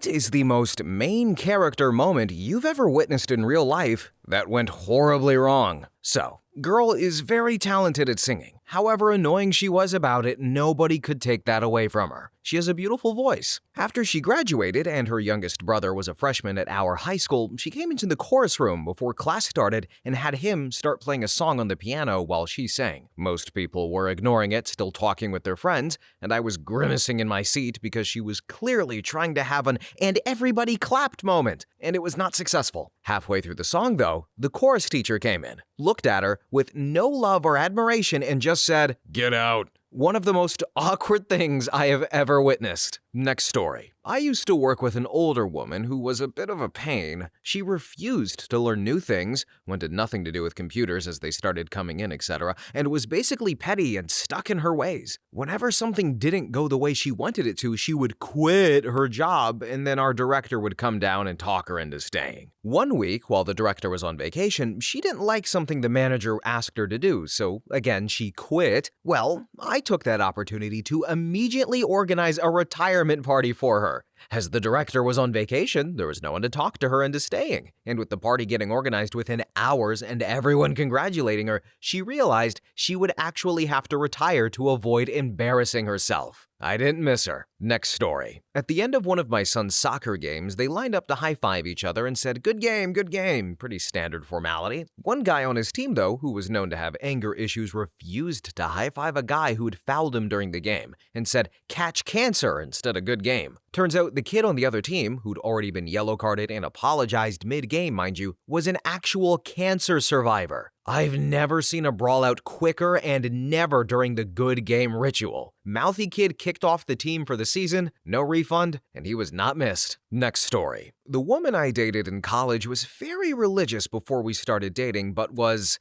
What is the most main character moment you've ever witnessed in real life that went horribly wrong? So, girl is very talented at singing. However annoying she was about it, nobody could take that away from her. She has a beautiful voice. After she graduated and her youngest brother was a freshman at our high school, she came into the chorus room before class started and had him start playing a song on the piano while she sang. Most people were ignoring it, still talking with their friends, and I was grimacing in my seat because she was clearly trying to have an "and everybody clapped" moment, and it was not successful. Halfway through the song, though, the chorus teacher came in, looked at her with no love or admiration, and just said, "Get out." One of the most awkward things I have ever witnessed. Next story. I used to work with an older woman who was a bit of a pain. She refused to learn new things, wanted nothing to do with computers as they started coming in, etc., and was basically petty and stuck in her ways. Whenever something didn't go the way she wanted it to, she would quit her job, and then our director would come down and talk her into staying. One week, while the director was on vacation, she didn't like something the manager asked her to do, so again, she quit. Well, I took that opportunity to immediately organize a retirement party for her. As the director was on vacation, there was no one to talk to her into staying. And with the party getting organized within hours and everyone congratulating her, she realized she would actually have to retire to avoid embarrassing herself. I didn't miss her. Next story. At the end of one of my son's soccer games, they lined up to high-five each other and said, "Good game, good game." Pretty standard formality. One guy on his team, though, who was known to have anger issues, refused to high-five a guy who'd fouled him during the game and said, "Catch cancer" instead of "good game." Turns out the kid on the other team, who'd already been yellow-carded and apologized mid-game, mind you, was an actual cancer survivor. I've never seen a brawl out quicker and never during the good game ritual. Mouthy kid kicked off the team for the season, no refund, and he was not missed. Next story. The woman I dated in college was very religious before we started dating, but was,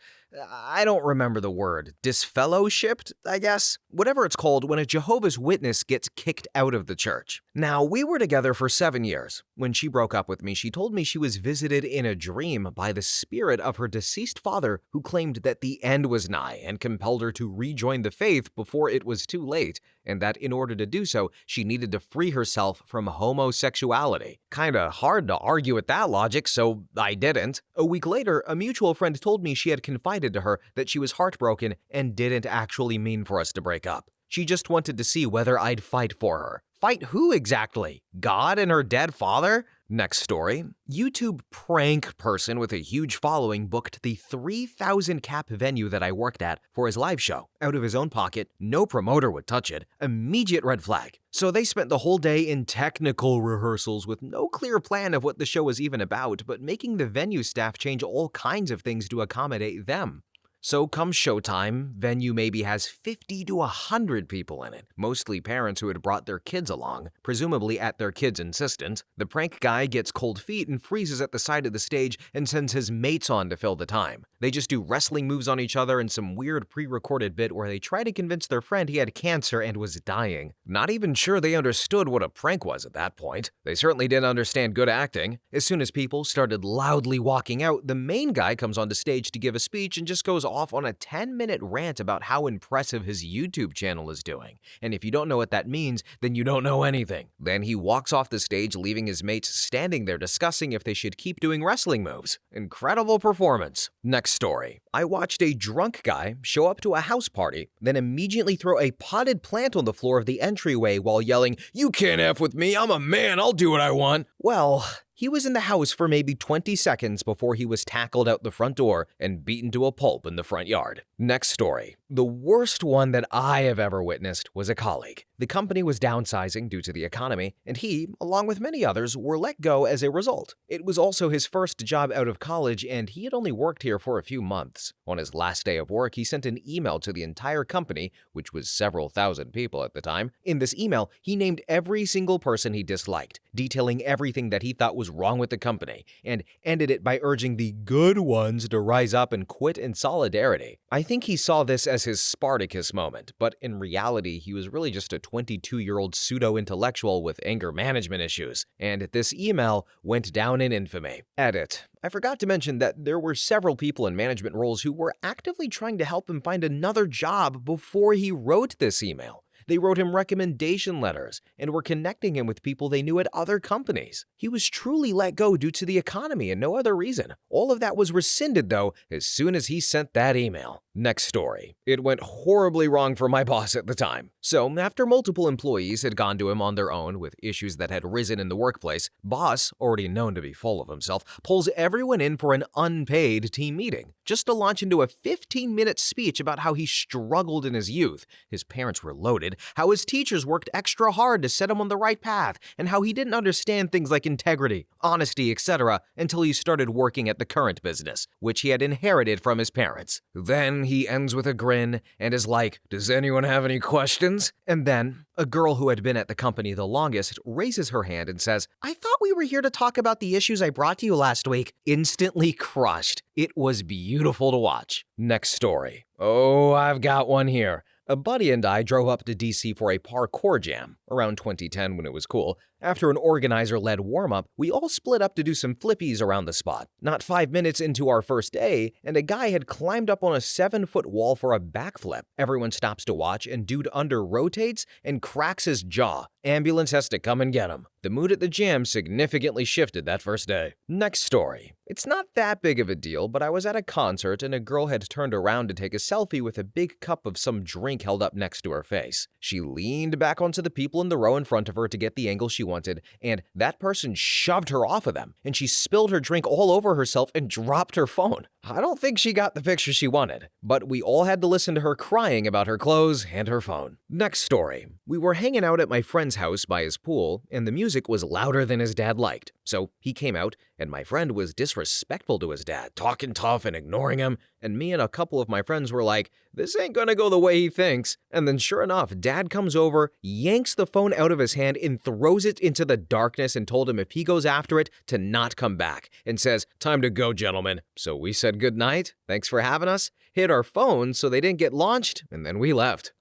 I don't remember the word, disfellowshipped, I guess? Whatever it's called when a Jehovah's Witness gets kicked out of the church. Now, we were together for 7 years. When she broke up with me, she told me she was visited in a dream by the spirit of her deceased father who claimed that the end was nigh and compelled her to rejoin the faith before it was too late, and that in order to do so, she needed to free herself from homosexuality. Kinda hard to argue with that logic, so I didn't. A week later, a mutual friend told me she had confided to her that she was heartbroken and didn't actually mean for us to break up. She just wanted to see whether I'd fight for her. Fight who exactly? God and her dead father? Next story. YouTube prank person with a huge following booked the 3,000 cap venue that I worked at for his live show. Out of his own pocket, no promoter would touch it. Immediate red flag. So they spent the whole day in technical rehearsals with no clear plan of what the show was even about, but making the venue staff change all kinds of things to accommodate them. So come showtime, venue maybe has 50 to 100 people in it, mostly parents who had brought their kids along, presumably at their kids' insistence. The prank guy gets cold feet and freezes at the side of the stage and sends his mates on to fill the time. They just do wrestling moves on each other and some weird pre-recorded bit where they try to convince their friend he had cancer and was dying. Not even sure they understood what a prank was at that point. They certainly didn't understand good acting. As soon as people started loudly walking out, the main guy comes onto stage to give a speech and just goes off on a 10-minute rant about how impressive his YouTube channel is doing. And if you don't know what that means, then you don't know anything. Then he walks off the stage, leaving his mates standing there discussing if they should keep doing wrestling moves. Incredible performance. Next story. I watched a drunk guy show up to a house party, then immediately throw a potted plant on the floor of the entryway while yelling, "You can't F with me, I'm a man, I'll do what I want." Well, he was in the house for maybe 20 seconds before he was tackled out the front door and beaten to a pulp in the front yard. Next story. The worst one that I have ever witnessed was a colleague. The company was downsizing due to the economy, and he, along with many others, were let go as a result. It was also his first job out of college, and he had only worked here for a few months. On his last day of work, he sent an email to the entire company, which was several thousand people at the time. In this email, he named every single person he disliked, detailing everything that he thought was wrong with the company, and ended it by urging the good ones to rise up and quit in solidarity. I think he saw this as his Spartacus moment, but in reality, he was really just a 22-year-old pseudo-intellectual with anger management issues, and this email went down in infamy. Edit. I forgot to mention that there were several people in management roles who were actively trying to help him find another job before he wrote this email. They wrote him recommendation letters and were connecting him with people they knew at other companies. He was truly let go due to the economy and no other reason. All of that was rescinded, though, as soon as he sent that email. Next story. It went horribly wrong for my boss at the time. So, after multiple employees had gone to him on their own with issues that had risen in the workplace, boss, already known to be full of himself, pulls everyone in for an unpaid team meeting, just to launch into a 15-minute speech about how he struggled in his youth, his parents were loaded, how his teachers worked extra hard to set him on the right path, and how he didn't understand things like integrity, honesty, etc. until he started working at the current business, which he had inherited from his parents. Then he ends with a grin and is like, "Does anyone have any questions?" And then, a girl who had been at the company the longest raises her hand and says, "I thought we were here to talk about the issues I brought to you last week." Instantly crushed. It was beautiful to watch. Next story. Oh, I've got one here. A buddy and I drove up to DC for a parkour jam, around 2010 when it was cool. After an organizer-led warm-up, we all split up to do some flippies around the spot. Not 5 minutes into our first day, and a guy had climbed up on a 7-foot wall for a backflip. Everyone stops to watch, and dude under-rotates and cracks his jaw. Ambulance has to come and get him. The mood at the jam significantly shifted that first day. Next story. It's not that big of a deal, but I was at a concert and a girl had turned around to take a selfie with a big cup of some drink held up next to her face. She leaned back onto the people in the row in front of her to get the angle she wanted, and that person shoved her off of them, and she spilled her drink all over herself and dropped her phone. I don't think she got the picture she wanted, but we all had to listen to her crying about her clothes and her phone. Next story. We were hanging out at my friend's house by his pool, and the music was louder than his dad liked. So he came out, and my friend was disrespectful to his dad, talking tough and ignoring him, and me and a couple of my friends were like, "This ain't gonna go the way he thinks." And then sure enough, dad comes over, yanks the phone out of his hand and throws it into the darkness and told him if he goes after it to not come back, and says, "Time to go, gentlemen." So we said good night, thanks for having us, hid our phones so they didn't get launched, and then we left.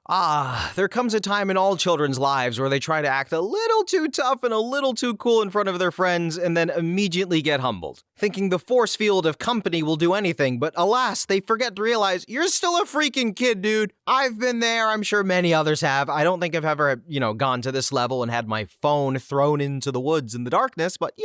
There comes a time in all children's lives where they try to act a little too tough and a little too cool in front of their friends and then immediately get humbled, thinking the force field of company will do anything, but alas, they forget to realize you're still a freaking kid, dude. I've been there, I'm sure many others have. I don't think I've ever, gone to this level and had my phone thrown into the woods in the darkness, but,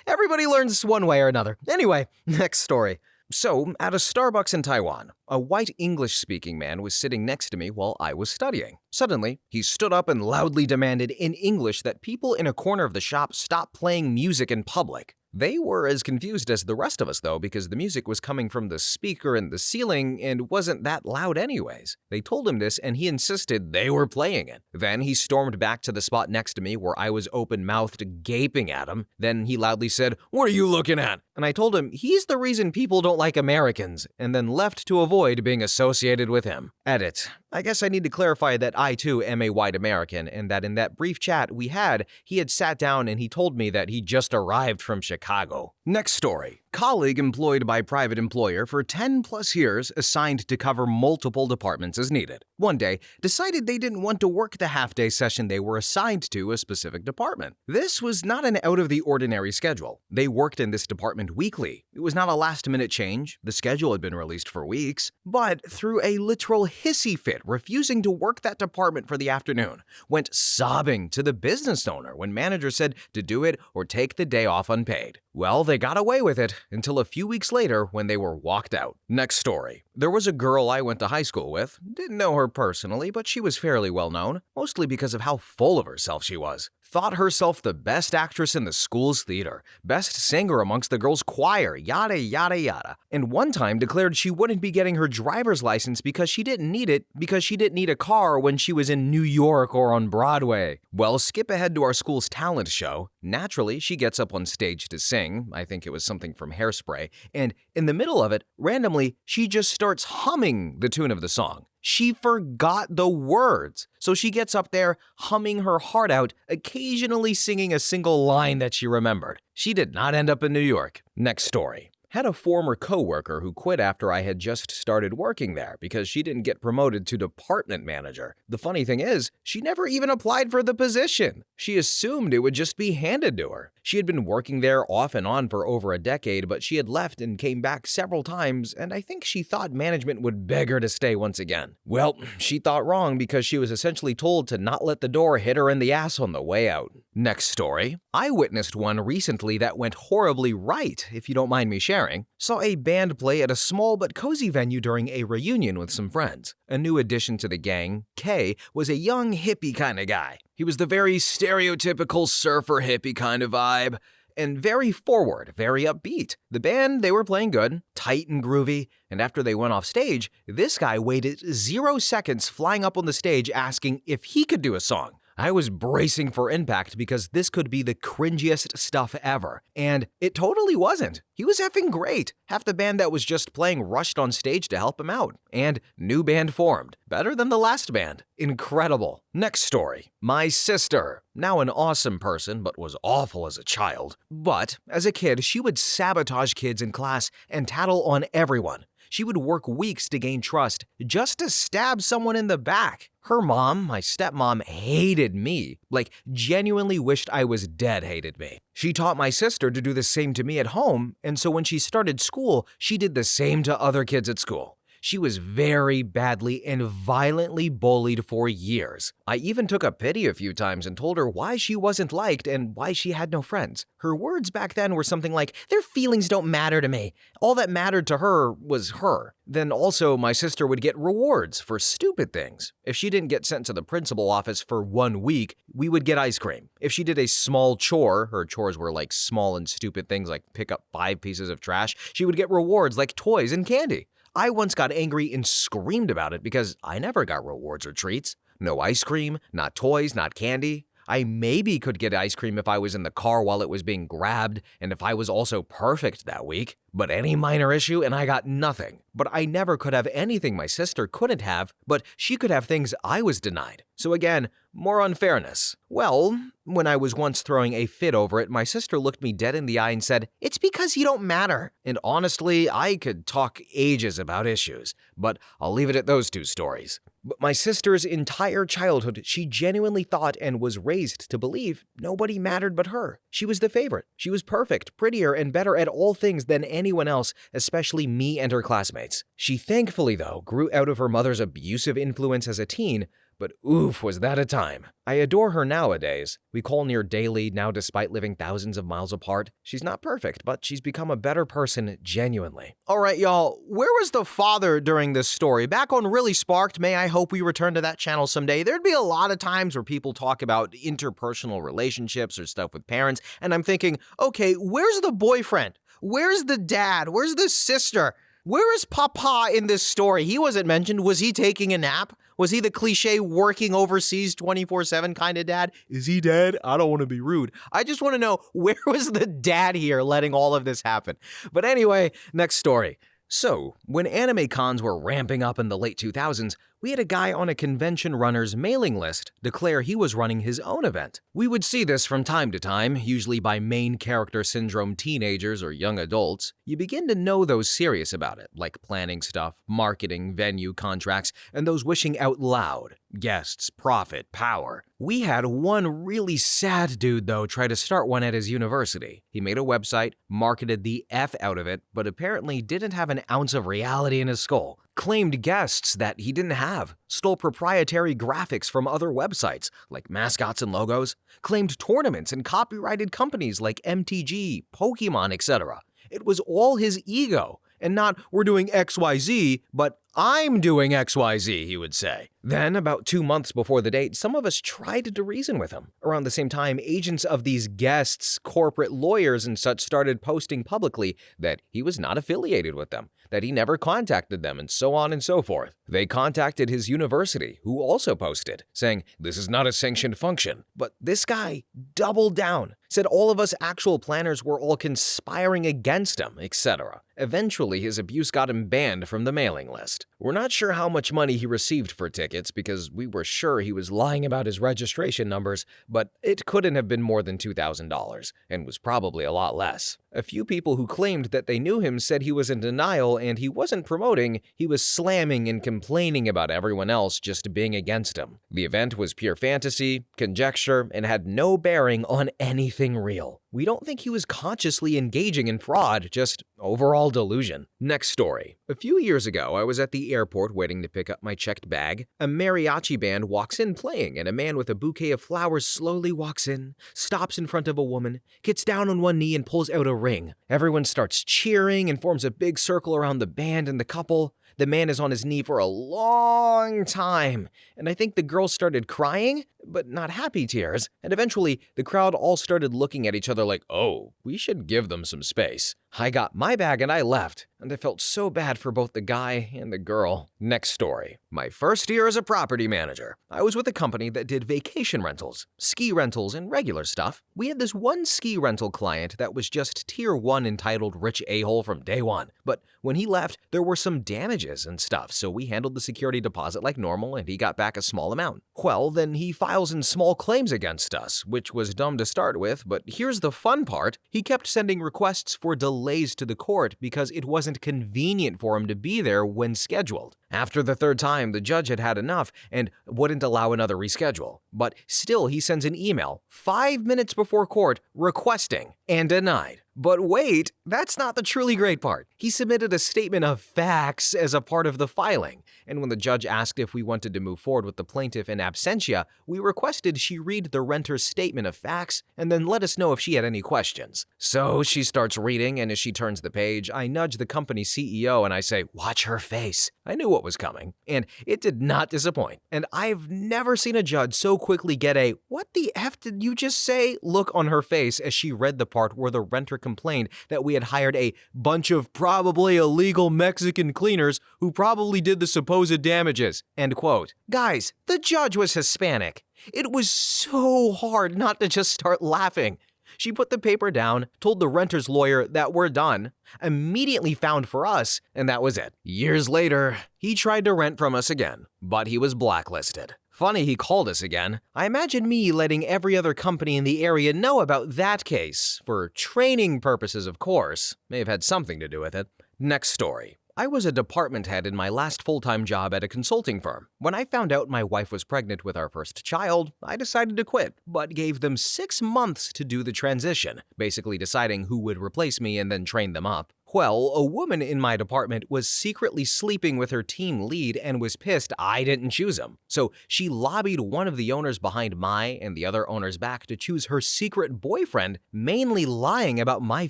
everybody learns one way or another. Anyway, next story. So, at a Starbucks in Taiwan, a white English-speaking man was sitting next to me while I was studying. Suddenly, he stood up and loudly demanded in English that people in a corner of the shop stop playing music in public. They were as confused as the rest of us, though, because the music was coming from the speaker in the ceiling and wasn't that loud anyways. They told him this, and he insisted they were playing it. Then he stormed back to the spot next to me where I was open-mouthed gaping at him. Then he loudly said, "What are you looking at?" And I told him he's the reason people don't like Americans, and then left to avoid being associated with him. Edit. I guess I need to clarify that I too am a white American, and that in that brief chat we had, he had sat down and he told me that he just arrived from Chicago. Next story. Colleague employed by private employer for 10 plus years, assigned to cover multiple departments as needed. One day, decided they didn't want to work the half-day session they were assigned to a specific department. This was not an out-of-the-ordinary schedule. They worked in this department weekly. It was not a last-minute change. The schedule had been released for weeks. But through a literal hissy fit, refusing to work that department for the afternoon, went sobbing to the business owner when manager said to do it or take the day off unpaid. Well, they got away with it until a few weeks later when they were walked out. Next story. There was a girl I went to high school with. Didn't know her personally, but she was fairly well known, mostly because of how full of herself she was. Thought herself the best actress in the school's theater, best singer amongst the girls' choir, yada yada yada. And one time declared she wouldn't be getting her driver's license because she didn't need it because she didn't need a car when she was in New York or on Broadway. Well, skip ahead to our school's talent show. Naturally, she gets up on stage to sing, I think it was something from Hairspray, and in the middle of it, randomly, she just starts humming the tune of the song. She forgot the words, so she gets up there humming her heart out, occasionally singing a single line that she remembered. She did not end up in New York. Next story. Had a former coworker who quit after I had just started working there because she didn't get promoted to department manager. The funny thing is, she never even applied for the position. She assumed it would just be handed to her. She had been working there off and on for over a decade, but she had left and came back several times, and I think she thought management would beg her to stay once again. Well, she thought wrong because she was essentially told to not let the door hit her in the ass on the way out. Next story. I witnessed one recently that went horribly right, if you don't mind me sharing. Saw a band play at a small but cozy venue during a reunion with some friends. A new addition to the gang, K, was a young hippie kind of guy. He was the very stereotypical surfer hippie kind of vibe, and very forward, very upbeat. The band, they were playing good, tight and groovy, and after they went off stage, this guy waited 0 seconds flying up on the stage asking if he could do a song. I was bracing for impact because this could be the cringiest stuff ever, and it totally wasn't. He was effing great. Half the band that was just playing rushed on stage to help him out, and new band formed. Better than the last band. Incredible. Next story. My sister. Now an awesome person, but was awful as a child. But as a kid, she would sabotage kids in class and tattle on everyone. She would work weeks to gain trust just to stab someone in the back. Her mom, my stepmom, hated me. Like, genuinely wished I was dead hated me. She taught my sister to do the same to me at home, and so when she started school, she did the same to other kids at school. She was very badly and violently bullied for years. I even took a pity a few times and told her why she wasn't liked and why she had no friends. Her words back then were something like, "Their feelings don't matter to me. All that mattered to her was her." Then also, my sister would get rewards for stupid things. If she didn't get sent to the principal office for 1 week, we would get ice cream. If she did a small chore, her chores were like small and stupid things like pick up 5 pieces of trash, she would get rewards like toys and candy. I once got angry and screamed about it because I never got rewards or treats. No ice cream, not toys, not candy. I maybe could get ice cream if I was in the car while it was being grabbed and if I was also perfect that week. But any minor issue and I got nothing. But I never could have anything my sister couldn't have, but she could have things I was denied. So again, more unfairness. Well, when I was once throwing a fit over it, my sister looked me dead in the eye and said, "It's because you don't matter." And honestly, I could talk ages about issues, but I'll leave it at those 2 stories. But my sister's entire childhood, she genuinely thought and was raised to believe nobody mattered but her. She was the favorite. She was perfect, prettier, and better at all things than anyone else, especially me and her classmates. She thankfully, though, grew out of her mother's abusive influence as a teen, but oof, was that a time. I adore her nowadays. We call near daily now despite living thousands of miles apart. She's not perfect, but she's become a better person genuinely. Alright y'all, where was the father during this story? Back on Really Sparked, may I hope we return to that channel someday. There'd be a lot of times where people talk about interpersonal relationships or stuff with parents, and I'm thinking, okay, where's the boyfriend? Where's the dad? Where's the sister? Where is Papa in this story? He wasn't mentioned. Was he taking a nap? Was he the cliche working overseas 24/7 kind of dad? Is he dead? I don't want to be rude. I just want to know, where was the dad here letting all of this happen? But anyway, next story. So, when anime cons were ramping up in the late 2000s, we had a guy on a convention runner's mailing list declare he was running his own event. We would see this from time to time, usually by main character syndrome teenagers or young adults. You begin to know those serious about it, like planning stuff, marketing, venue, contracts, and those wishing out loud. Guests, profit, power. We had one really sad dude, though, try to start one at his university. He made a website, marketed the F out of it, but apparently didn't have an ounce of reality in his skull. Claimed guests that he didn't have, stole proprietary graphics from other websites, like mascots and logos, claimed tournaments and copyrighted companies like MTG, Pokemon, etc. It was all his ego, and not "we're doing XYZ, but I'm doing XYZ, he would say. Then, about 2 months before the date, some of us tried to reason with him. Around the same time, agents of these guests, corporate lawyers and such started posting publicly that he was not affiliated with them, that he never contacted them, and so on and so forth. They contacted his university, who also posted, saying, "This is not a sanctioned function." But this guy doubled down, said all of us actual planners were all conspiring against him, etc. Eventually, his abuse got him banned from the mailing list. We're not sure how much money he received for tickets because we were sure he was lying about his registration numbers, but it couldn't have been more than $2,000 and was probably a lot less. A few people who claimed that they knew him said he was in denial and he wasn't promoting, he was slamming and complaining about everyone else just being against him. The event was pure fantasy, conjecture, and had no bearing on anything real. We don't think he was consciously engaging in fraud, just overall delusion. Next story. A few years ago, I was at the airport waiting to pick up my checked bag. A mariachi band walks in playing, and a man with a bouquet of flowers slowly walks in, stops in front of a woman, gets down on one knee and pulls out a ring. Everyone starts cheering and forms a big circle around the band and the couple. The man is on his knee for a long time, and I think the girl started crying, but not happy tears, and eventually the crowd all started looking at each other like, oh, we should give them some space. I got my bag and I left, and I felt so bad for both the guy and the girl. Next story. My first year as a property manager. I was with a company that did vacation rentals, ski rentals, and regular stuff. We had this one ski rental client that was just tier 1 entitled rich a-hole from day one, but when he left, there were some damages and stuff, so we handled the security deposit like normal and he got back a small amount. Well, then he files in small claims against us, which was dumb to start with, but here's the fun part. He kept sending requests for delays to the court because it wasn't convenient for him to be there when scheduled. After the third time, the judge had had enough and wouldn't allow another reschedule. But still, he sends an email 5 minutes before court requesting and denied. But wait, that's not the truly great part. He submitted a statement of facts as a part of the filing, and when the judge asked if we wanted to move forward with the plaintiff in absentia, we requested she read the renter's statement of facts and then let us know if she had any questions. So she starts reading, and as she turns the page, I nudge the company CEO and I say, "Watch her face." I knew what was coming, and it did not disappoint. And I've never seen a judge so quickly get a "what the F did you just say?" look on her face as she read the part where the renter complained that we had hired a bunch of probably illegal Mexican cleaners who probably did the supposed damages. End quote. Guys, the judge was Hispanic. It was so hard not to just start laughing. She put the paper down, told the renter's lawyer that we're done, immediately found for us, and that was it. Years later, he tried to rent from us again, but he was blacklisted. Funny he called us again. I imagine me letting every other company in the area know about that case, for training purposes of course, may have had something to do with it. Next story. I was a department head in my last full-time job at a consulting firm. When I found out my wife was pregnant with our first child, I decided to quit, but gave them 6 months to do the transition, basically deciding who would replace me and then train them up. Well, a woman in my department was secretly sleeping with her team lead and was pissed I didn't choose him. So she lobbied one of the owners behind my and the other owner's back to choose her secret boyfriend, mainly lying about my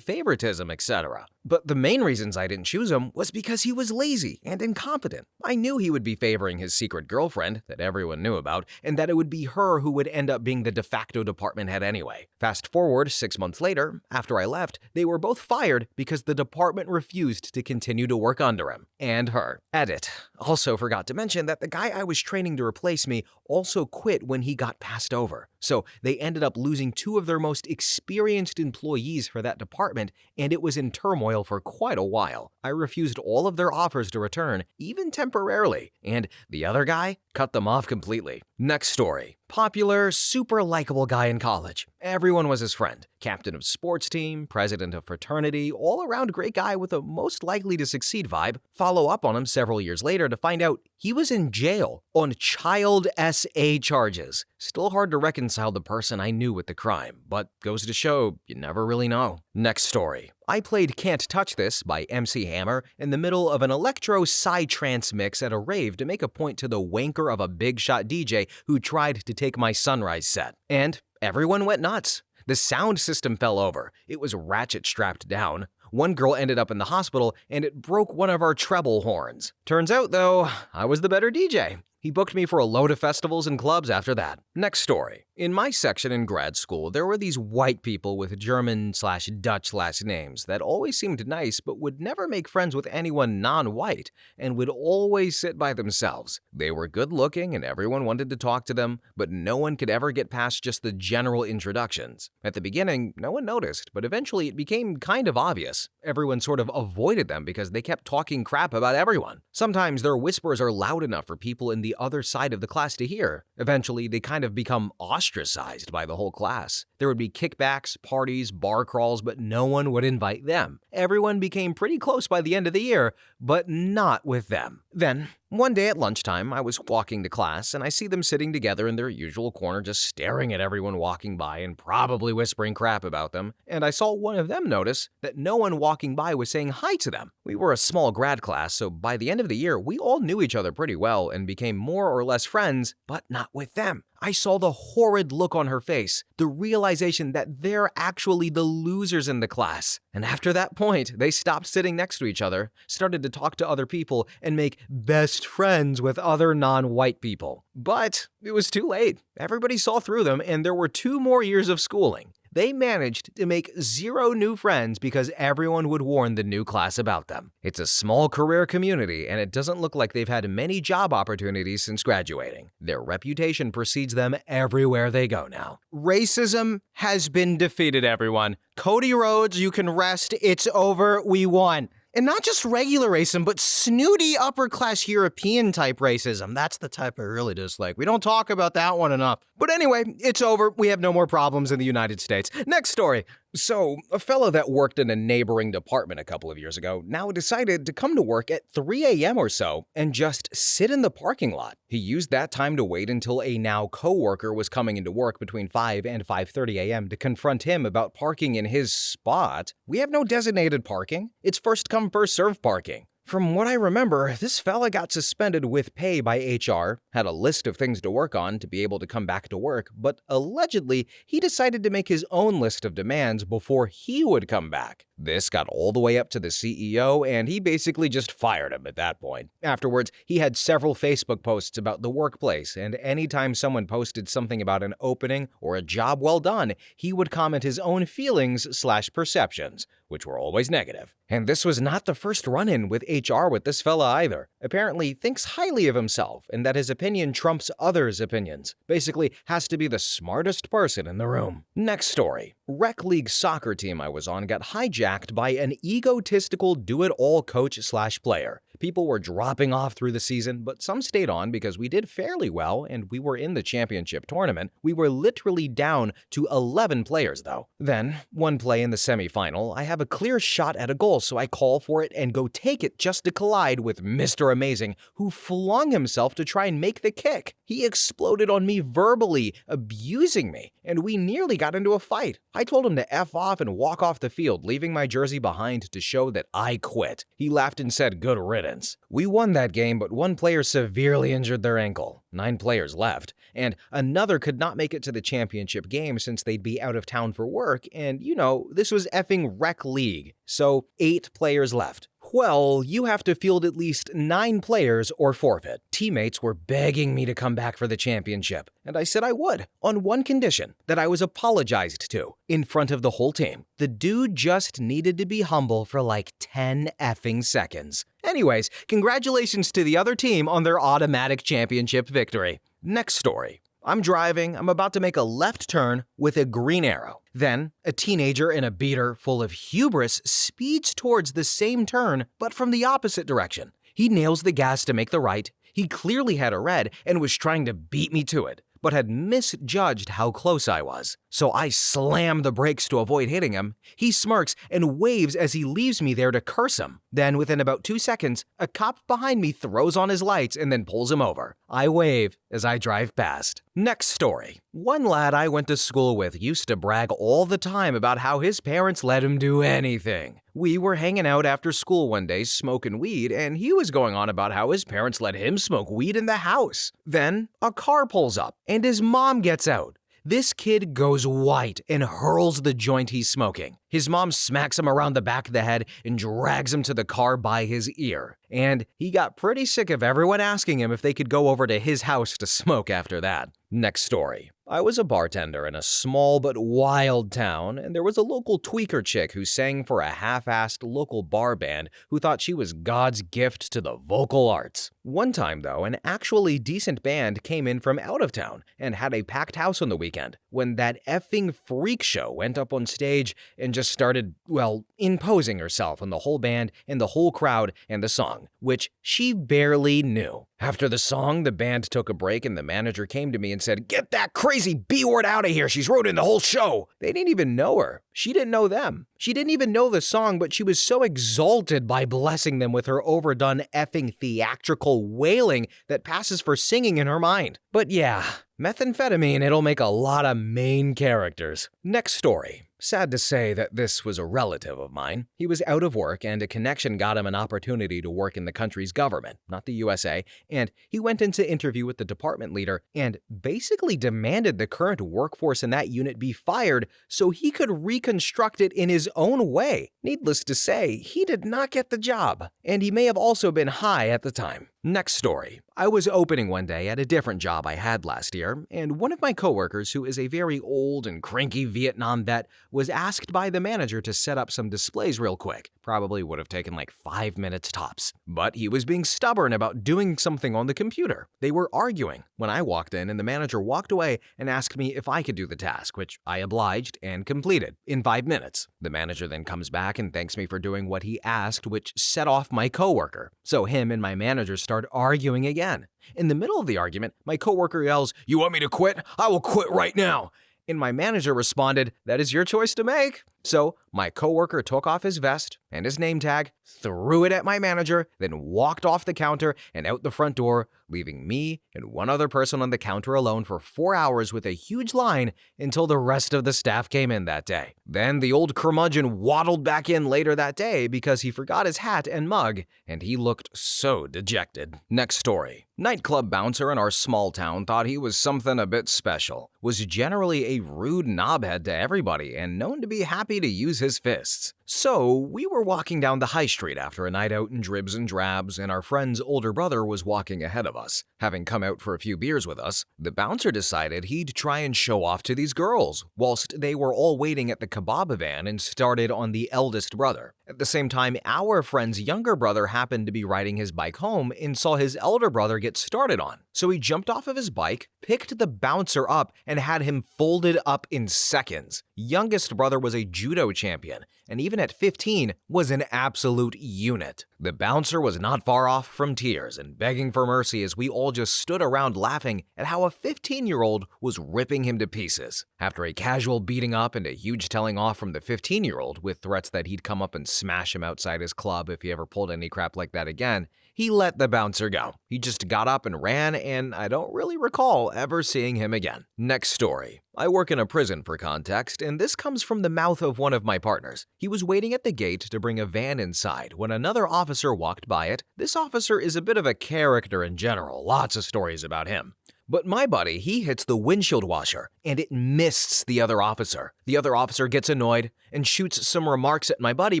favoritism, etc. But the main reasons I didn't choose him was because he was lazy and incompetent. I knew he would be favoring his secret girlfriend that everyone knew about, and that it would be her who would end up being the de facto department head anyway. Fast forward 6 months later, after I left, they were both fired because the department refused to continue to work under him and her. Edit. Also forgot to mention that the guy I was training to replace me also quit when he got passed over. So they ended up losing 2 of their most experienced employees for that department, and it was in turmoil for quite a while. I refused all of their offers to return, even temporarily, and the other guy cut them off completely. Next story. Popular, super likable guy in college. Everyone was his friend. Captain of sports team, president of fraternity, all-around great guy with a most likely to succeed vibe. Follow up on him several years later to find out he was in jail on child SA charges. Still hard to reconcile the person I knew with the crime, but goes to show you never really know. Next story. I played Can't Touch This by MC Hammer in the middle of an electro-psy-trance mix at a rave to make a point to the wanker of a big shot DJ who tried to take my sunrise set. And everyone went nuts. The sound system fell over. It was ratchet strapped down. One girl ended up in the hospital and it broke one of our treble horns. Turns out, though, I was the better DJ. He booked me for a load of festivals and clubs after that. Next story. In my section in grad school, there were these white people with German/Dutch last names that always seemed nice but would never make friends with anyone non-white and would always sit by themselves. They were good looking and everyone wanted to talk to them, but no one could ever get past just the general introductions. At the beginning, no one noticed, but eventually it became kind of obvious. Everyone sort of avoided them because they kept talking crap about everyone. Sometimes their whispers are loud enough for people in the other side of the class to hear. Eventually, they kind of become ostracized ostracized by the whole class. There would be kickbacks, parties, bar crawls, but no one would invite them. Everyone became pretty close by the end of the year, but not with them. Then, one day at lunchtime, I was walking to class and I see them sitting together in their usual corner just staring at everyone walking by and probably whispering crap about them, and I saw one of them notice that no one walking by was saying hi to them. We were a small grad class, so by the end of the year, we all knew each other pretty well and became more or less friends, but not with them. I saw the horrid look on her face, the realization that they're actually the losers in the class. And after that point, they stopped sitting next to each other, started to talk to other people, and make best friends with other non-white people. But it was too late. Everybody saw through them, and there were 2 more years of schooling. They managed to make 0 new friends because everyone would warn the new class about them. It's a small career community, and it doesn't look like they've had many job opportunities since graduating. Their reputation precedes them everywhere they go now. Racism has been defeated, everyone. Cody Rhodes, you can rest. It's over. We won. And not just regular racism, but snooty upper-class European-type racism. That's the type I really dislike. We don't talk about that one enough. But anyway, it's over. We have no more problems in the United States. Next story. So, a fellow that worked in a neighboring department a couple of years ago now decided to come to work at 3 a.m. or so and just sit in the parking lot. He used that time to wait until a now coworker was coming into work between 5 and 5:30 a.m. to confront him about parking in his spot. We have no designated parking. It's first come, first served parking. From what I remember, this fella got suspended with pay by HR, had a list of things to work on to be able to come back to work, but allegedly, he decided to make his own list of demands before he would come back. This got all the way up to the CEO, and he basically just fired him at that point. Afterwards, he had several Facebook posts about the workplace, and anytime someone posted something about an opening or a job well done, he would comment his own feelings/perceptions, which were always negative. And this was not the first run-in with HR with this fella either. Apparently, he thinks highly of himself and that his opinion trumps others' opinions. Basically, has to be the smartest person in the room. Next story. Rec league soccer team I was on got hijacked by an egotistical do-it-all coach/player. People were dropping off through the season, but some stayed on because we did fairly well and we were in the championship tournament. We were literally down to 11 players though. Then, one play in the semifinal, I have a clear shot at a goal, so I call for it and go take it just to collide with Mr. Amazing, who flung himself to try and make the kick. He exploded on me verbally, abusing me, and we nearly got into a fight. I told him to F off and walk off the field, leaving my jersey behind to show that I quit. He laughed and said, "Good riddance." We won that game, but one player severely injured their ankle. 9 players left, and another could not make it to the championship game since they'd be out of town for work, and this was effing rec league. So 8 players left. Well, you have to field at least 9 players or forfeit. Teammates were begging me to come back for the championship, and I said I would, on one condition, that I was apologized to, in front of the whole team. The dude just needed to be humble for like 10 effing seconds. Anyways, congratulations to the other team on their automatic championship victory. Next story. I'm driving, I'm about to make a left turn with a green arrow. Then, a teenager in a beater full of hubris speeds towards the same turn, but from the opposite direction. He nails the gas to make the right. He clearly had a red and was trying to beat me to it, but had misjudged how close I was. So I slam the brakes to avoid hitting him. He smirks and waves as he leaves me there to curse him. Then, within about 2 seconds, a cop behind me throws on his lights and then pulls him over. I wave as I drive past. Next story. One lad I went to school with used to brag all the time about how his parents let him do anything. We were hanging out after school one day smoking weed, and he was going on about how his parents let him smoke weed in the house. Then, a car pulls up, and his mom gets out. This kid goes white and hurls the joint he's smoking. His mom smacks him around the back of the head and drags him to the car by his ear. And he got pretty sick of everyone asking him if they could go over to his house to smoke after that. Next story. I was a bartender in a small but wild town, and there was a local tweaker chick who sang for a half-assed local bar band who thought she was God's gift to the vocal arts. One time, though, an actually decent band came in from out of town and had a packed house on the weekend. when that effing freak show went up on stage and just started, well, imposing herself on the whole band and the whole crowd and the song, which she barely knew. After the song, the band took a break and the manager came to me and said, "Get that crazy B-word out of here, she's ruining the whole show." They didn't even know her. She didn't know them. She didn't even know the song, but she was so exalted by blessing them with her overdone effing theatrical wailing that passes for singing in her mind. But yeah, methamphetamine, it'll make a lot of main characters. Next story. Sad to say that this was a relative of mine. He was out of work and a connection got him an opportunity to work in the country's government, not the USA, and he went in to interview with the department leader and basically demanded the current workforce in that unit be fired so he could reconstruct it in his own way. Needless to say, he did not get the job, and he may have also been high at the time. Next story. I was opening one day at a different job I had last year, and one of my coworkers, who is a very old and cranky Vietnam vet, was asked by the manager to set up some displays real quick. Probably would have taken like 5 minutes tops. But he was being stubborn about doing something on the computer. They were arguing when I walked in, and the manager walked away and asked me if I could do the task, which I obliged and completed in 5 minutes. The manager then comes back and thanks me for doing what he asked, which set off my coworker. So him and my manager start arguing again. In the middle of the argument, my coworker yells, "You want me to quit? I will quit right now." And my manager responded, "That is your choice to make." So my coworker took off his vest and his name tag, threw it at my manager, then walked off the counter and out the front door, leaving me and one other person on the counter alone for 4 hours with a huge line until the rest of the staff came in that day. Then the old curmudgeon waddled back in later that day because he forgot his hat and mug, and he looked so dejected. Next story. Nightclub bouncer in our small town thought he was something a bit special, was generally a rude knobhead to everybody, and known to be happy to use his fists. So we were walking down the high street after a night out in dribs and drabs, and our friend's older brother was walking ahead of us. Having come out for a few beers with us, the bouncer decided he'd try and show off to these girls, whilst they were all waiting at the kebab van, and started on the eldest brother. At the same time, our friend's younger brother happened to be riding his bike home and saw his elder brother get started on. So he jumped off of his bike, picked the bouncer up, and had him folded up in seconds. Youngest brother was a judo champion, and even at 15 was an absolute unit. The bouncer was not far off from tears and begging for mercy as we all just stood around laughing at how a 15-year-old was ripping him to pieces. After a casual beating up and a huge telling off from the 15-year-old with threats that he'd come up and smash him outside his club if he ever pulled any crap like that again, he let the bouncer go. He just got up and ran, and I don't really recall ever seeing him again. Next story. I work in a prison for context, and this comes from the mouth of one of my partners. He was waiting at the gate to bring a van inside when another officer walked by it. This officer is a bit of a character in general, lots of stories about him. But my buddy, he hits the windshield washer, and it mists the other officer. The other officer gets annoyed and shoots some remarks at my buddy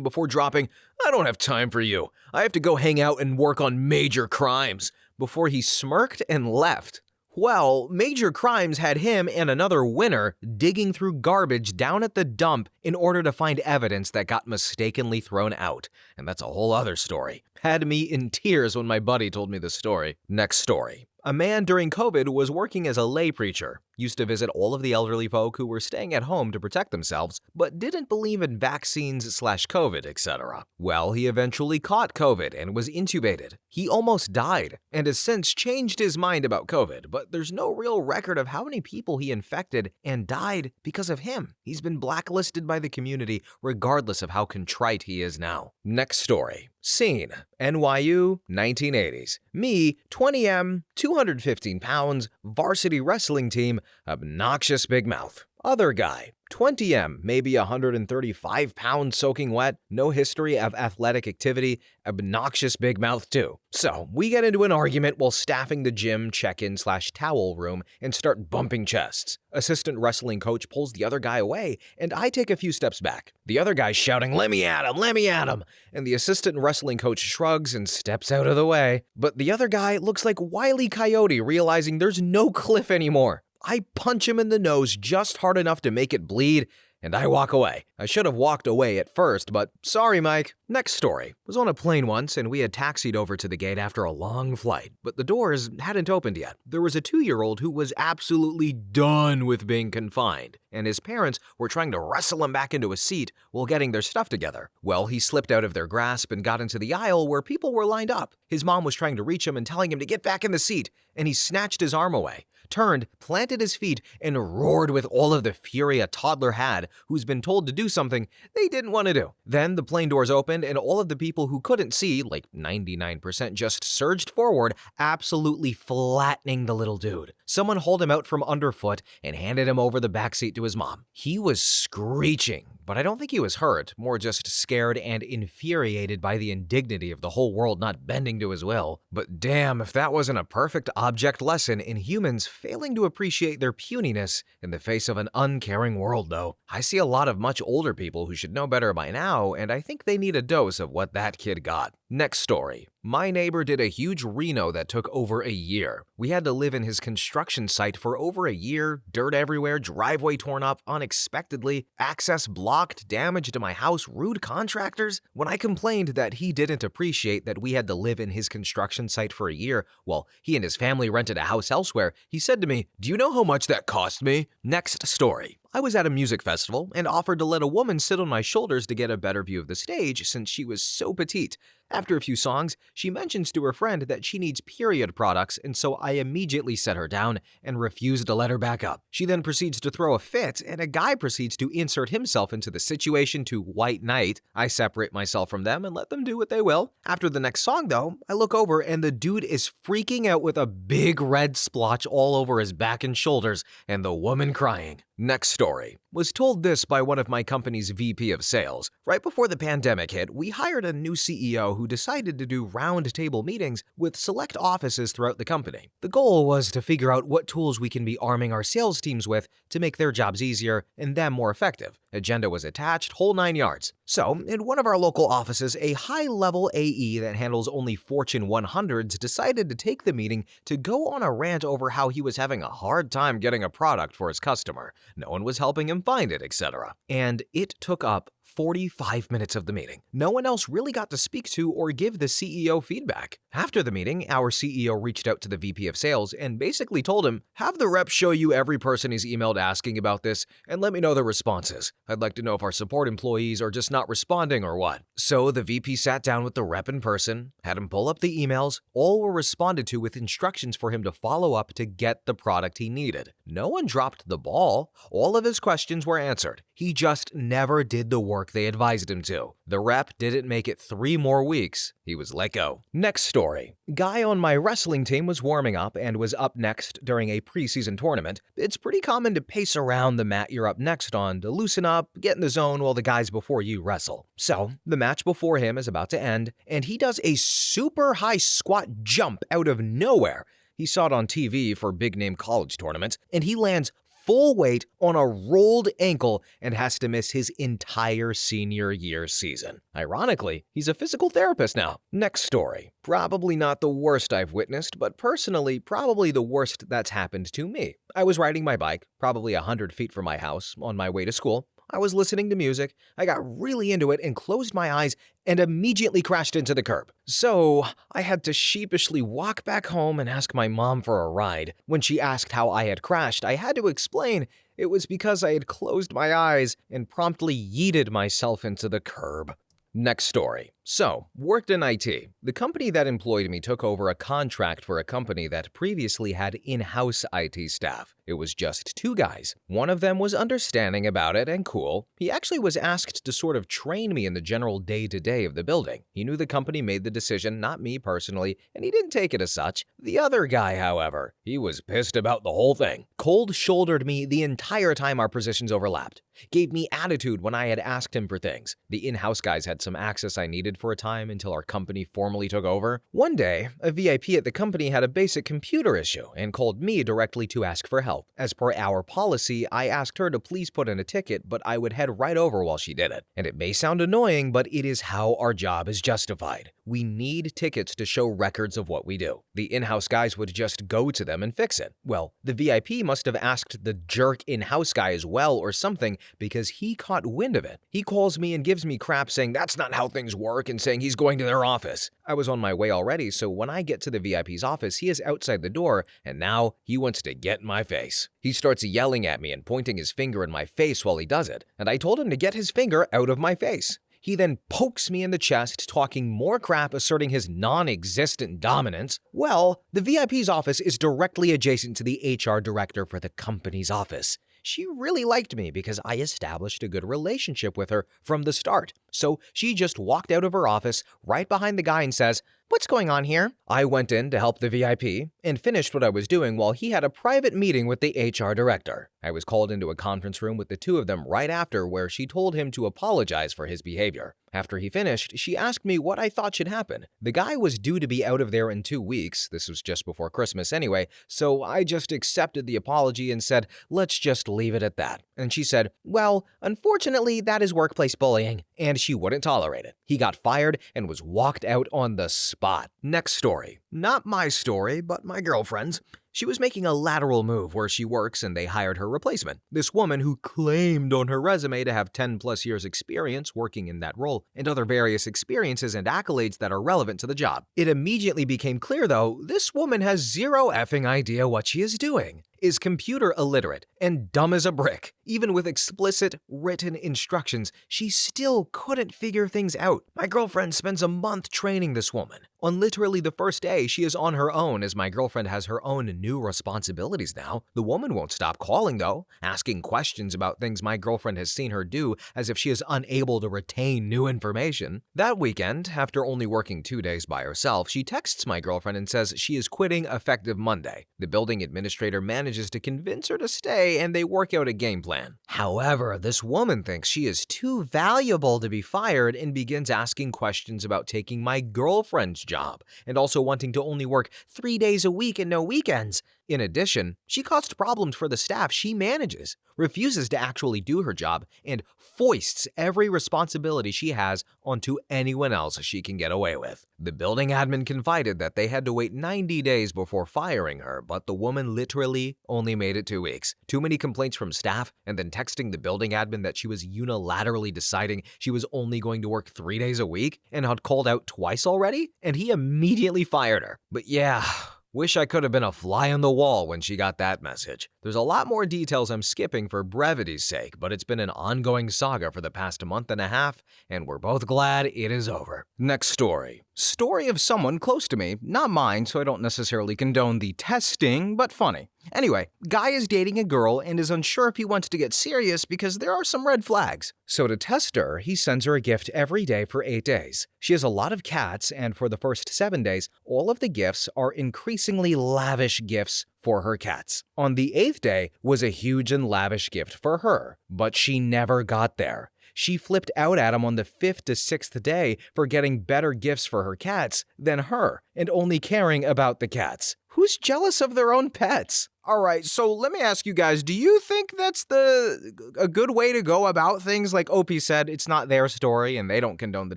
before dropping, "I don't have time for you. I have to go hang out and work on major crimes," before he smirked and left. Well, Major Crimes had him and another winner digging through garbage down at the dump in order to find evidence that got mistakenly thrown out. And that's a whole other story. Had me in tears when my buddy told me the story. Next story. A man during COVID was working as a lay preacher, used to visit all of the elderly folk who were staying at home to protect themselves, but didn't believe in vaccines/COVID, etc. Well, he eventually caught COVID and was intubated. He almost died, and has since changed his mind about COVID, but there's no real record of how many people he infected and died because of him. He's been blacklisted by the community regardless of how contrite he is now. Next story. Scene, NYU, 1980s. Me, 20M, 215 pounds, varsity wrestling team, obnoxious big mouth. Other guy, 20M, maybe 135 pounds soaking wet, no history of athletic activity, obnoxious big mouth too. So we get into an argument while staffing the gym check-in/towel room and start bumping chests. Assistant wrestling coach pulls the other guy away, and I take a few steps back. The other guy's shouting, "Let me at him, let me at him!" And the assistant wrestling coach shrugs and steps out of the way. But the other guy looks like Wile E. Coyote realizing there's no cliff anymore. I punch him in the nose just hard enough to make it bleed, and I walk away. I should have walked away at first, but sorry, Mike. Next story. Was on a plane once, and we had taxied over to the gate after a long flight, but the doors hadn't opened yet. There was a 2-year-old who was absolutely done with being confined, and his parents were trying to wrestle him back into a seat while getting their stuff together. Well, he slipped out of their grasp and got into the aisle where people were lined up. His mom was trying to reach him and telling him to get back in the seat, and he snatched his arm away, turned, planted his feet, and roared with all of the fury a toddler had who's been told to do something they didn't want to do. Then the plane doors opened, and all of the people who couldn't see, like 99%, just surged forward, absolutely flattening the little dude. Someone hauled him out from underfoot and handed him over the backseat to his mom. He was screeching, but I don't think he was hurt, more just scared and infuriated by the indignity of the whole world not bending to his will. But damn, if that wasn't a perfect object lesson in humans failing to appreciate their puniness in the face of an uncaring world, though. I see a lot of much older people who should know better by now, and I think they need a dose of what that kid got. Next story. My neighbor did a huge Reno that took over a year. We had to live in his construction site for over a year, dirt everywhere, driveway torn up unexpectedly, access blocked, damage to my house, rude contractors. When I complained that he didn't appreciate that we had to live in his construction site for a year while he and his family rented a house elsewhere, he said to me, "Do you know how much that cost me?" Next story. I was at a music festival and offered to let a woman sit on my shoulders to get a better view of the stage since she was so petite. After a few songs, she mentions to her friend that she needs period products, and so I immediately set her down and refused to let her back up. She then proceeds to throw a fit, and a guy proceeds to insert himself into the situation to white knight. I separate myself from them and let them do what they will. After the next song, though, I look over and the dude is freaking out with a big red splotch all over his back and shoulders, and the woman crying. Next story. Was told this by one of my company's VP of sales. Right before the pandemic hit, we hired a new CEO who decided to do round-table meetings with select offices throughout the company. The goal was to figure out what tools we can be arming our sales teams with to make their jobs easier and them more effective. Agenda was attached, whole 9 yards. So, in one of our local offices, a high-level AE that handles only Fortune 100s decided to take the meeting to go on a rant over how he was having a hard time getting a product for his customer. No one was helping him find it, etc. And it took up 45 minutes of the meeting. No one else really got to speak to or give the CEO feedback. After the meeting, our CEO reached out to the VP of sales and basically told him, "Have the rep show you every person he's emailed asking about this and let me know the responses. I'd like to know if our support employees are just not responding or what." So the VP sat down with the rep in person, had him pull up the emails. All were responded to with instructions for him to follow up to get the product he needed. No one dropped the ball. All of his questions were answered. He just never did the work they advised him to. The rep didn't make it 3 more weeks. He was let go. Next story. Guy on my wrestling team was warming up and was up next during a preseason tournament. It's pretty common to pace around the mat you're up next on to loosen up, get in the zone while the guys before you wrestle. So, the match before him is about to end, and he does a super high squat jump out of nowhere. He saw it on TV for big-name college tournaments, and he lands full weight on a rolled ankle and has to miss his entire senior year season. Ironically, he's a physical therapist now. Next story. Probably not the worst I've witnessed, but personally, probably the worst that's happened to me. I was riding my bike, probably 100 feet from my house, on my way to school. I was listening to music, I got really into it and closed my eyes and immediately crashed into the curb. So, I had to sheepishly walk back home and ask my mom for a ride. When she asked how I had crashed, I had to explain it was because I had closed my eyes and promptly yeeted myself into the curb. Next story. So, worked in IT. The company that employed me took over a contract for a company that previously had in-house IT staff. It was just 2 guys. One of them was understanding about it and cool. He actually was asked to sort of train me in the general day-to-day of the building. He knew the company made the decision, not me personally, and he didn't take it as such. The other guy, however, he was pissed about the whole thing. Cold-shouldered me the entire time our positions overlapped. Gave me attitude when I had asked him for things. The in-house guys had some access I needed waited for a time until our company formally took over. One day, a VIP at the company had a basic computer issue and called me directly to ask for help. As per our policy, I asked her to please put in a ticket, but I would head right over while she did it. And it may sound annoying, but it is how our job is justified. We need tickets to show records of what we do. The in-house guys would just go to them and fix it. Well, the VIP must have asked the jerk in-house guy as well or something because he caught wind of it. He calls me and gives me crap saying that's not how things work and saying he's going to their office. I was on my way already, so when I get to the VIP's office, he is outside the door and now he wants to get in my face. He starts yelling at me and pointing his finger in my face while he does it, and I told him to get his finger out of my face. He then pokes me in the chest, talking more crap, asserting his non-existent dominance. Well, the VIP's office is directly adjacent to the HR director for the company's office. She really liked me because I established a good relationship with her from the start. So she just walked out of her office right behind the guy and says, "What's going on here?" I went in to help the VIP and finished what I was doing while he had a private meeting with the HR director. I was called into a conference room with the two of them right after where she told him to apologize for his behavior. After he finished, she asked me what I thought should happen. The guy was due to be out of there in 2 weeks. This was just before Christmas anyway, so I just accepted the apology and said, let's just leave it at that. And she said, well, unfortunately, that is workplace bullying, and she wouldn't tolerate it. He got fired and was walked out on the spot. Next story. Not my story, but my girlfriend's. She was making a lateral move where she works and they hired her replacement. This woman who claimed on her resume to have 10 plus years experience working in that role and other various experiences and accolades that are relevant to the job. It immediately became clear though, this woman has zero effing idea what she is doing, is computer illiterate and dumb as a brick. Even with explicit written instructions, she still couldn't figure things out. My girlfriend spends a month training this woman. On literally the first day, she is on her own as my girlfriend has her own new responsibilities now. The woman won't stop calling though, asking questions about things my girlfriend has seen her do as if she is unable to retain new information. That weekend, after only working 2 days by herself, she texts my girlfriend and says she is quitting effective Monday. The building administrator manages to convince her to stay and they work out a game plan. However, this woman thinks she is too valuable to be fired and begins asking questions about taking my girlfriend's job and also wanting to only work 3 days a week and no weekends. In addition, she caused problems for the staff she manages, refuses to actually do her job, and foists every responsibility she has onto anyone else she can get away with. The building admin confided that they had to wait 90 days before firing her, but the woman literally only made it 2 weeks. Too many complaints from staff, and then texting the building admin that she was unilaterally deciding she was only going to work 3 days a week and had called out twice already, and he immediately fired her. But yeah, wish I could have been a fly on the wall when she got that message. There's a lot more details I'm skipping for brevity's sake, but it's been an ongoing saga for the past month and a half, and we're both glad it is over. Next story. Story of someone close to me, not mine, so I don't necessarily condone the testing, but funny. Anyway, guy is dating a girl and is unsure if he wants to get serious because there are some red flags. So to test her, he sends her a gift every day for 8 days. She has a lot of cats, and for the first 7 days, all of the gifts are increasingly lavish gifts for her cats. On the 8th day was a huge and lavish gift for her, but she never got there. She flipped out at him on the 5th to 6th day for getting better gifts for her cats than her and only caring about the cats. Who's jealous of their own pets? All right, so let me ask you guys, do you think that's a good way to go about things? Like OP said, it's not their story and they don't condone the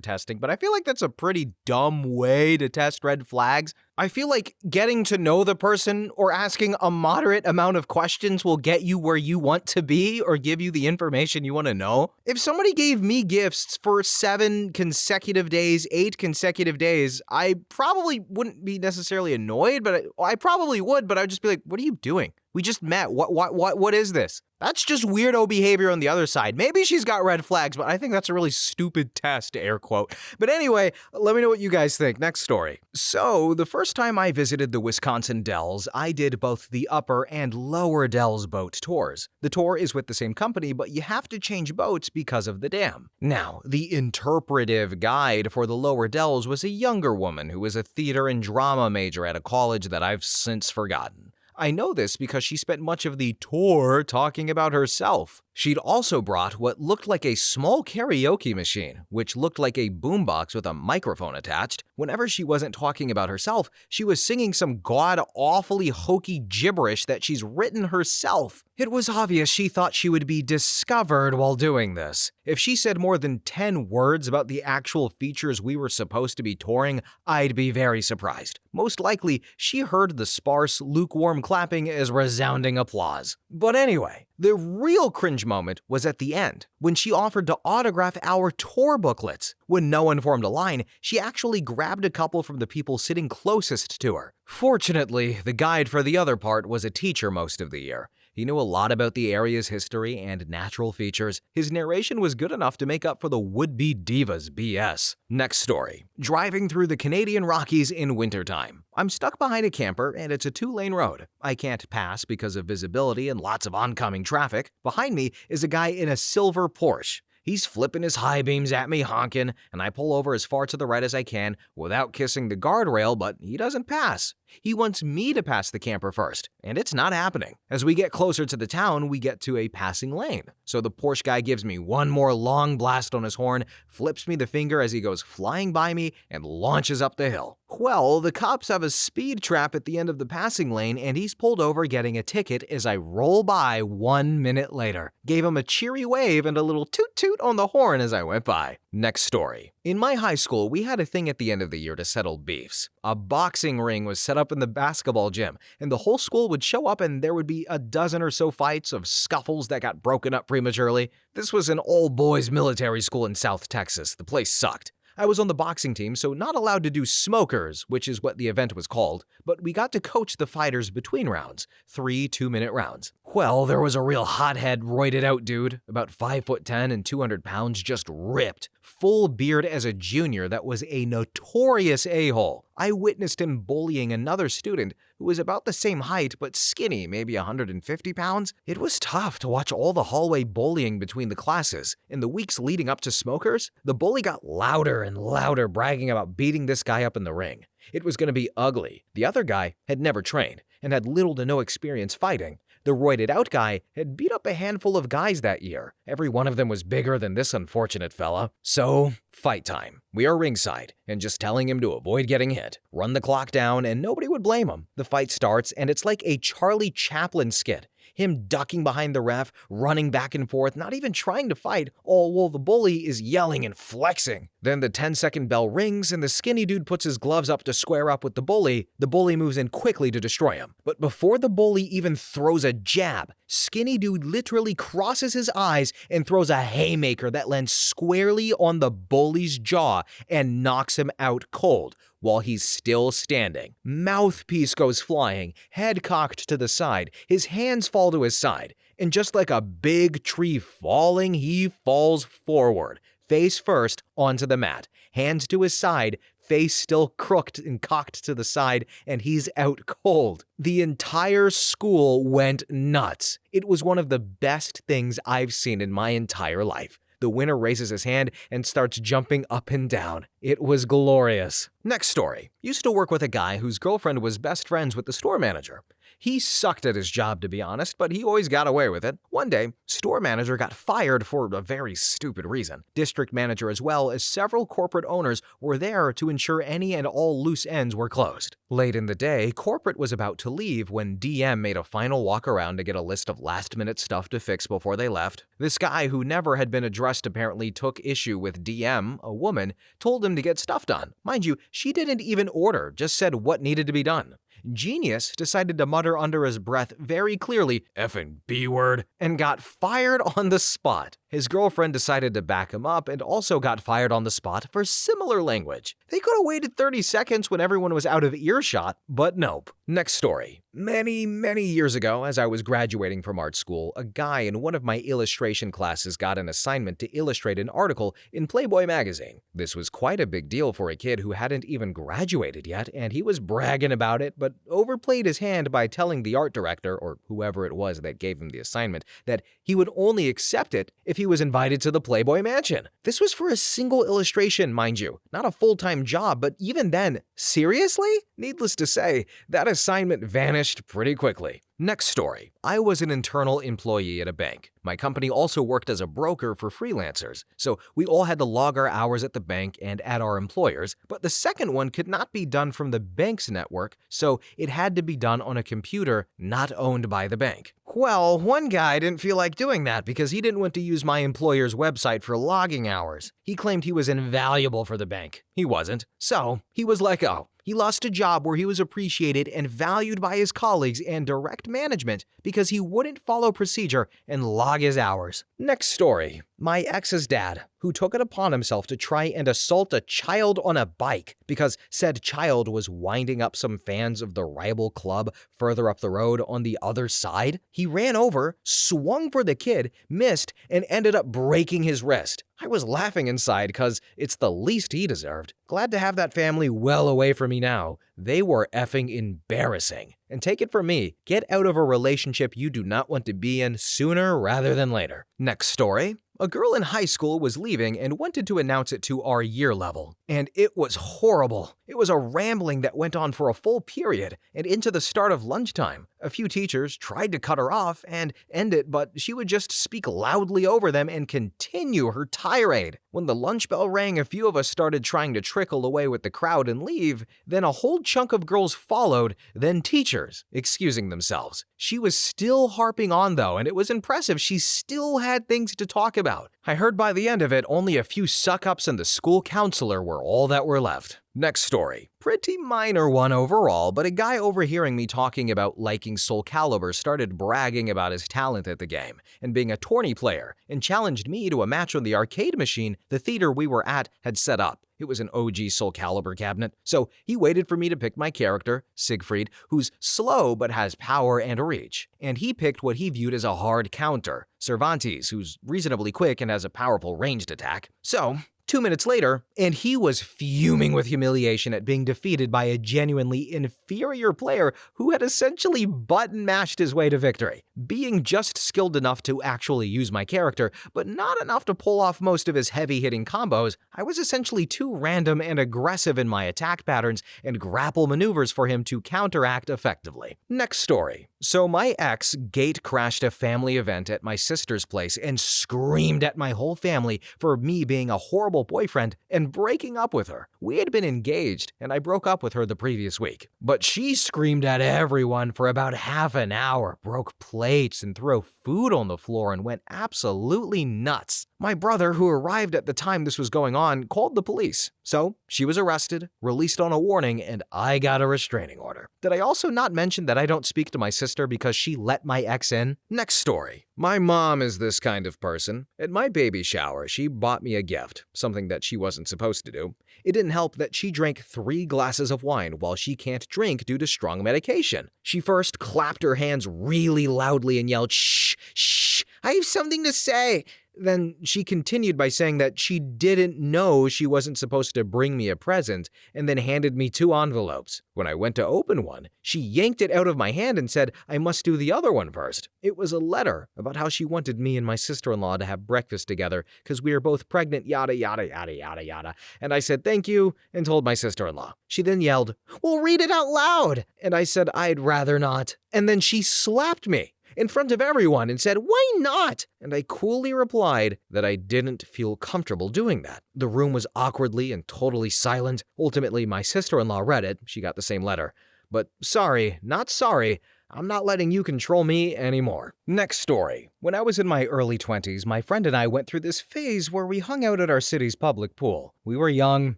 testing, but I feel like that's a pretty dumb way to test red flags. I feel like getting to know the person or asking a moderate amount of questions will get you where you want to be or give you the information you want to know. If somebody gave me gifts for 7 consecutive days, 8 consecutive days, I probably wouldn't be necessarily annoyed, but I probably would, but I'd just be like, what are you doing? We just met. What is this? That's just weirdo behavior on the other side. Maybe she's got red flags, but I think that's a really stupid test, air quote. But anyway, let me know what you guys think. Next story. So, the first time I visited the Wisconsin Dells, I did both the upper and lower Dells boat tours. The tour is with the same company, but you have to change boats because of the dam. Now, the interpretive guide for the lower Dells was a younger woman who was a theater and drama major at a college that I've since forgotten. I know this because she spent much of the tour talking about herself. She'd also brought what looked like a small karaoke machine, which looked like a boombox with a microphone attached. Whenever she wasn't talking about herself, she was singing some god-awfully hokey gibberish that she's written herself. It was obvious she thought she would be discovered while doing this. If she said more than 10 words about the actual features we were supposed to be touring, I'd be very surprised. Most likely, she heard the sparse, lukewarm clapping as resounding applause. But anyway, the real cringe moment was at the end, when she offered to autograph our tour booklets. When no one formed a line, she actually grabbed a couple from the people sitting closest to her. Fortunately, the guide for the other part was a teacher most of the year. He knew a lot about the area's history and natural features. His narration was good enough to make up for the would-be divas BS. Next story. Driving through the Canadian Rockies in wintertime. I'm stuck behind a camper and it's a 2-lane road. I can't pass because of visibility and lots of oncoming traffic. Behind me is a guy in a silver Porsche. He's flipping his high beams at me, honking, and I pull over as far to the right as I can without kissing the guardrail, but he doesn't pass. He wants me to pass the camper first, and it's not happening. As we get closer to the town, we get to a passing lane. So the Porsche guy gives me one more long blast on his horn, flips me the finger as he goes flying by me, and launches up the hill. Well, the cops have a speed trap at the end of the passing lane, and he's pulled over getting a ticket as I roll by 1 minute later. Gave him a cheery wave and a little toot-toot on the horn as I went by. Next story. In my high school, we had a thing at the end of the year to settle beefs. A boxing ring was set up in the basketball gym, and the whole school would show up and there would be a dozen or so fights of scuffles that got broken up prematurely. This was an all-boys military school in South Texas. The place sucked. I was on the boxing team, so not allowed to do smokers, which is what the event was called, but we got to coach the fighters between rounds, 3 2-minute rounds. Well, there was a real hothead, roided out dude, about 5'10" and 200 pounds, just ripped, full beard as a junior that was a notorious a-hole. I witnessed him bullying another student who was about the same height but skinny, maybe 150 pounds. It was tough to watch all the hallway bullying between the classes. In the weeks leading up to smokers, the bully got louder and louder, bragging about beating this guy up in the ring. It was going to be ugly. The other guy had never trained and had little to no experience fighting. The roided out guy had beat up a handful of guys that year. Every one of them was bigger than this unfortunate fella. So, fight time. We are ringside, and just telling him to avoid getting hit. Run the clock down, and nobody would blame him. The fight starts, and it's like a Charlie Chaplin skit. Him ducking behind the ref, running back and forth, not even trying to fight, all while the bully is yelling and flexing. Then the 10-second bell rings and the skinny dude puts his gloves up to square up with the bully. The bully moves in quickly to destroy him. But before the bully even throws a jab, skinny dude literally crosses his eyes and throws a haymaker that lands squarely on the bully's jaw and knocks him out cold while he's still standing. Mouthpiece goes flying, head cocked to the side, his hands fall to his side, and just like a big tree falling, he falls forward, face first onto the mat, hands to his side, face still crooked and cocked to the side, and he's out cold. The entire school went nuts. It was one of the best things I've seen in my entire life. The winner raises his hand and starts jumping up and down. It was glorious. Next story. Used to work with a guy whose girlfriend was best friends with the store manager. He sucked at his job, to be honest, but he always got away with it. One day, store manager got fired for a very stupid reason. District manager as well as several corporate owners were there to ensure any and all loose ends were closed. Late in the day, corporate was about to leave when DM made a final walk around to get a list of last-minute stuff to fix before they left. This guy, who never had been addressed, apparently took issue with DM, a woman, told him to get stuff done. Mind you, she didn't even order, just said what needed to be done. Genius decided to mutter under his breath very clearly, "Effing B-word," and got fired on the spot. His girlfriend decided to back him up and also got fired on the spot for similar language. They could have waited 30 seconds when everyone was out of earshot, but nope. Next story. Many years ago, as I was graduating from art school, a guy in one of my illustration classes got an assignment to illustrate an article in Playboy magazine. This was quite a big deal for a kid who hadn't even graduated yet, and he was bragging about it, but overplayed his hand by telling the art director, or whoever it was that gave him the assignment, that he would only accept it if he was invited to the Playboy mansion. This was for a single illustration, mind you, not a full-time job, but even then, seriously? Needless to say, that assignment vanished pretty quickly. Next story. I was an internal employee at a bank. My company also worked as a broker for freelancers, so we all had to log our hours at the bank and at our employers, but the second one could not be done from the bank's network, so it had to be done on a computer not owned by the bank. Well, one guy didn't feel like doing that because he didn't want to use my employer's website for logging hours. He claimed he was invaluable for the bank. He wasn't, so he was let go. He lost a job where he was appreciated and valued by his colleagues and direct management because he wouldn't follow procedure and log his hours. Next story. My ex's dad, who took it upon himself to try and assault a child on a bike because said child was winding up some fans of the rival club further up the road on the other side. He ran over, swung for the kid, missed, and ended up breaking his wrist. I was laughing inside because it's the least he deserved. Glad to have that family well away from me now. They were effing embarrassing. And take it from me, get out of a relationship you do not want to be in sooner rather than later. Next story. A girl in high school was leaving and wanted to announce it to our year level. And it was horrible. It was a rambling that went on for a full period and into the start of lunchtime. A few teachers tried to cut her off and end it, but she would just speak loudly over them and continue her tirade. When the lunch bell rang, a few of us started trying to trickle away with the crowd and leave. Then a whole chunk of girls followed, then teachers, excusing themselves. She was still harping on though, and it was impressive. She still had things to talk about. I heard by the end of it, only a few suck-ups and the school counselor were all that were left. Next story. Pretty minor one overall, but a guy overhearing me talking about liking Soul Calibur started bragging about his talent at the game and being a tourney player and challenged me to a match on the arcade machine the theater we were at had set up. It was an OG Soul Calibur cabinet, so he waited for me to pick my character, Siegfried, who's slow but has power and reach. And he picked what he viewed as a hard counter, Cervantes, who's reasonably quick and has a powerful ranged attack. So, 2 minutes later, and he was fuming with humiliation at being defeated by a genuinely inferior player who had essentially button-mashed his way to victory. Being just skilled enough to actually use my character, but not enough to pull off most of his heavy-hitting combos, I was essentially too random and aggressive in my attack patterns and grapple maneuvers for him to counteract effectively. Next story. So my ex gate crashed a family event at my sister's place and screamed at my whole family for me being a horrible boyfriend and breaking up with her. We had been engaged, and I broke up with her the previous week. But she screamed at everyone for about half an hour, broke plates and threw food on the floor and went absolutely nuts. My brother, who arrived at the time this was going on, called the police. So she was arrested, released on a warning, and I got a restraining order. Did I also not mention that I don't speak to my sister because she let my ex in? Next story. My mom is this kind of person. At my baby shower, she bought me a gift, something that she wasn't supposed to do. It didn't help that she drank 3 glasses of wine while she can't drink due to strong medication. She first clapped her hands really loudly and yelled, "Shh, shh, I have something to say." Then she continued by saying that she didn't know she wasn't supposed to bring me a present, and then handed me 2 envelopes. When I went to open one, she yanked it out of my hand and said I must do the other one first. It was a letter about how she wanted me and my sister-in-law to have breakfast together because we are both pregnant, yada yada yada yada yada. And I said thank you and told my sister-in-law. She then yelled, "Well, read it out loud!" And I said I'd rather not. And then she slapped me in front of everyone and said, "Why not?" And I coolly replied that I didn't feel comfortable doing that. The room was awkwardly and totally silent. Ultimately, my sister-in-law read it. She got the same letter. But sorry, not sorry. I'm not letting you control me anymore. Next story. When I was in my early 20s, my friend and I went through this phase where we hung out at our city's public pool. We were young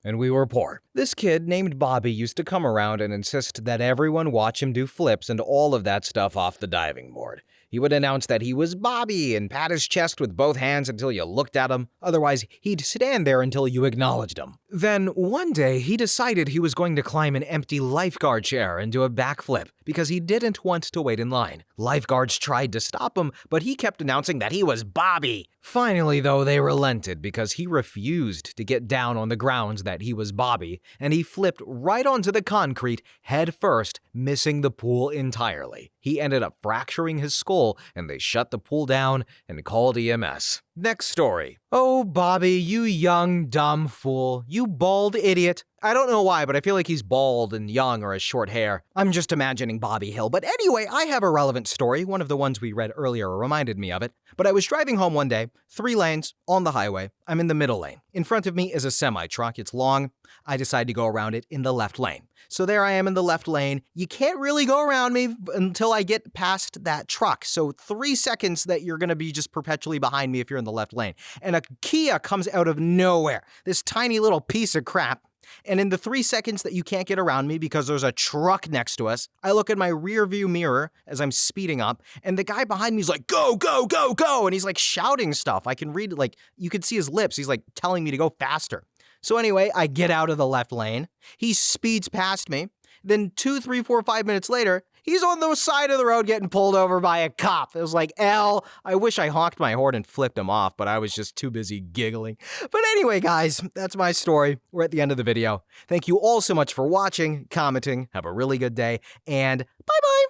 and we were poor. This kid named Bobby used to come around and insist that everyone watch him do flips and all of that stuff off the diving board. He would announce that he was Bobby and pat his chest with both hands until you looked at him. Otherwise, he'd stand there until you acknowledged him. Then, one day, he decided he was going to climb an empty lifeguard chair and do a backflip because he didn't want to wait in line. Lifeguards tried to stop him, but he kept announcing that he was Bobby. Finally, though, they relented because he refused to get down on the grounds that he was Bobby, and he flipped right onto the concrete head first, missing the pool entirely. He ended up fracturing his skull, and they shut the pool down and called EMS. Next story. Oh, Bobby, you young, dumb fool. You bald idiot. I don't know why, but I feel like he's bald and young or has short hair. I'm just imagining Bobby Hill. But anyway, I have a relevant story. One of the ones we read earlier reminded me of it. But I was driving home one day, 3 lanes on the highway. I'm in the middle lane. In front of me is a semi-truck. It's long. I decide to go around it in the left lane. So there I am in the left lane. You can't really go around me until I get past that truck. So 3 seconds that you're going to be just perpetually behind me if you're in the left lane. And a Kia comes out of nowhere. This tiny little piece of crap. And in the 3 seconds that you can't get around me because there's a truck next to us, I look in my rear view mirror as I'm speeding up, and the guy behind me is like, go, go, go, go. And he's like shouting stuff. I can read, like, you can see his lips. He's like telling me to go faster. So anyway, I get out of the left lane. He speeds past me. Then 2, 3, 4, 5 minutes later, he's on the side of the road getting pulled over by a cop. It was like, I wish I honked my horn and flipped him off, but I was just too busy giggling. But anyway, guys, that's my story. We're at the end of the video. Thank you all so much for watching, commenting. Have a really good day, and bye-bye.